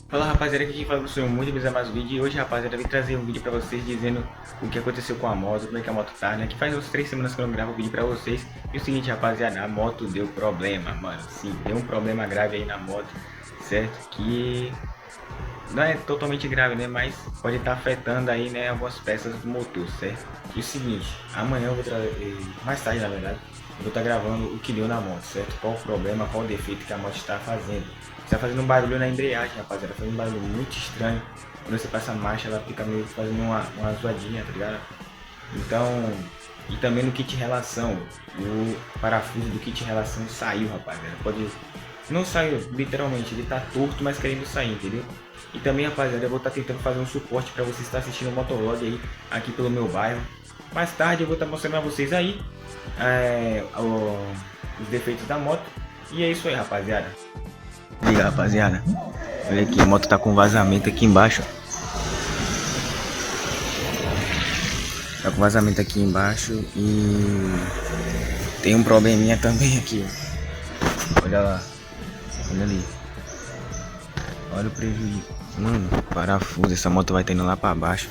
Fala rapaziada, aqui quem fala com o senhor muito bem mais um vídeo. E hoje rapaziada, eu vim trazer um vídeo pra vocês dizendo o que aconteceu com a moto, como é que a moto tá, né? Que faz umas 3 semanas que eu não gravo vídeo pra vocês. E o seguinte rapaziada, a moto deu problema, mano. Sim, deu um problema grave aí na moto, certo? Que não é totalmente grave, né? Mas pode estar afetando aí, né, algumas peças do motor, certo? E o seguinte, amanhã eu vou trazer, mais tarde na verdade, eu vou estar gravando o que deu na moto, certo? Qual o problema, qual o defeito que a moto está fazendo. Está fazendo um barulho na embreagem, rapaziada, fazendo um barulho muito estranho. Quando você passa a marcha, ela fica meio fazendo uma zoadinha, tá ligado? Então, e também no kit relação, o parafuso do kit relação saiu, rapaziada. Pode, não saiu literalmente, ele tá torto, mas querendo sair, entendeu? E também, rapaziada, eu vou estar tentando fazer um suporte para vocês estar assistindo o Motovlog aí, aqui pelo meu bairro. Mais tarde eu vou estar mostrando a vocês aí os defeitos da moto. E é isso aí, rapaziada. Liga, rapaziada. Olha aqui, a moto tá com vazamento aqui embaixo. Tá com vazamento aqui embaixo e tem um probleminha também aqui. Olha lá. Olha ali. Olha o prejuízo. Mano, parafuso. Essa moto vai estar indo lá pra baixo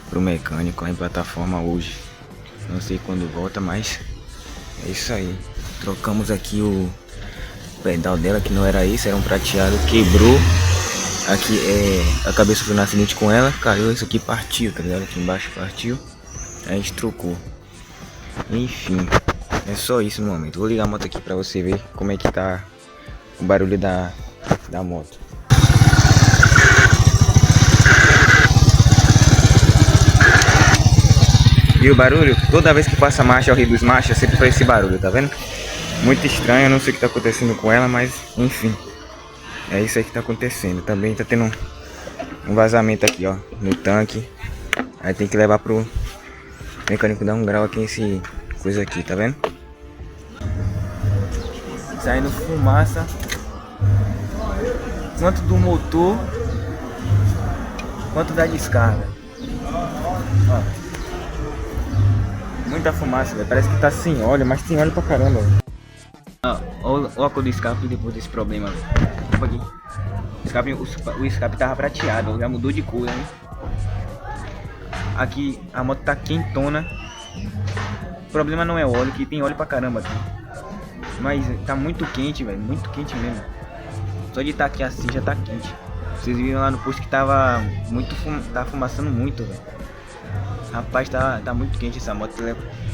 pro mecânico lá em plataforma hoje. Não sei quando volta, mas é isso aí. Trocamos aqui o pedal dela, que não era esse, era um prateado, quebrou. Aqui acabei sofrendo um acidente com ela, caiu, isso aqui partiu, tá ligado? Aqui embaixo partiu. Aí a gente trocou. Enfim, é só isso no momento. Vou ligar a moto aqui pra você ver como é que tá o barulho da moto. E o barulho, toda vez que passa marcha, eu reduz marcha, sempre faz esse barulho, tá vendo? Muito estranho, eu não sei o que tá acontecendo com ela, mas enfim. É isso aí que tá acontecendo. Também tá tendo um vazamento aqui, ó, no tanque. Aí tem que levar pro mecânico dar um grau aqui nesse coisa aqui, tá vendo? Saindo fumaça, tanto do motor quanto da descarga. Ó. Muita fumaça, véio. Parece que tá sem óleo, mas tem óleo pra caramba. Olha a cor do escape depois desse problema. Aqui. O escape tava prateado, já mudou de cor, né? Aqui a moto tá quentona. O problema não é o óleo, que tem óleo pra caramba aqui. Mas tá muito quente, velho, muito quente mesmo. Só de estar aqui assim já tá quente. Vocês viram lá no posto que tava muito tá fumaçando muito, velho. Rapaz, tá muito quente essa moto.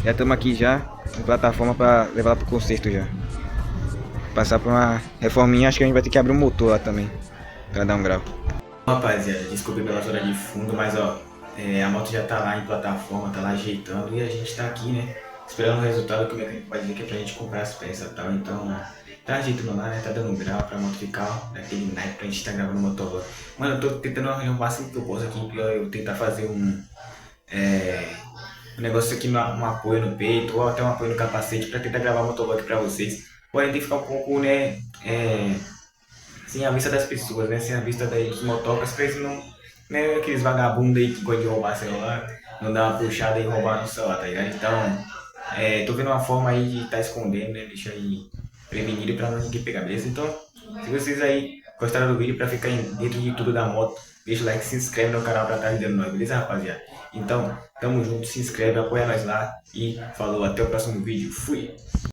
Já estamos aqui já em plataforma para levar ela pro conserto já. Passar por uma reforminha, acho que a gente vai ter que abrir um motor lá também para dar um grau. Rapaziada, desculpe pela zona de fundo, mas ó, a moto já tá lá em plataforma, tá lá ajeitando e a gente tá aqui, né, esperando o resultado que o mecânico vai dizer que é pra gente comprar as peças e tal. Então, tá ajeitando lá, né, tá dando grau pra moto ficar naquele naipe pra gente tá gravando o motovlog. Mano, eu tô tentando arranjar o máximo que eu posso aqui pra eu tentar fazer um negócio aqui, um apoio no peito ou até um apoio no capacete pra tentar gravar o motovlog pra vocês. Porém tem que ficar um pouco, né, sem a vista das pessoas, né, sem a vista dos motocas, pra eles não, né, aqueles vagabundos aí que gostam de roubar celular, não dar uma puxada e roubar no celular, tá ligado? Então, tô vendo uma forma aí de tá escondendo, né, deixar aí prevenido pra ninguém pegar, beleza? Então, se vocês aí gostaram do vídeo, pra ficar dentro de tudo da moto, deixa o like, se inscreve no canal pra estar ajudando nós, beleza, rapaziada? Então, tamo junto, se inscreve, apoia nós lá e falou, até o próximo vídeo, fui!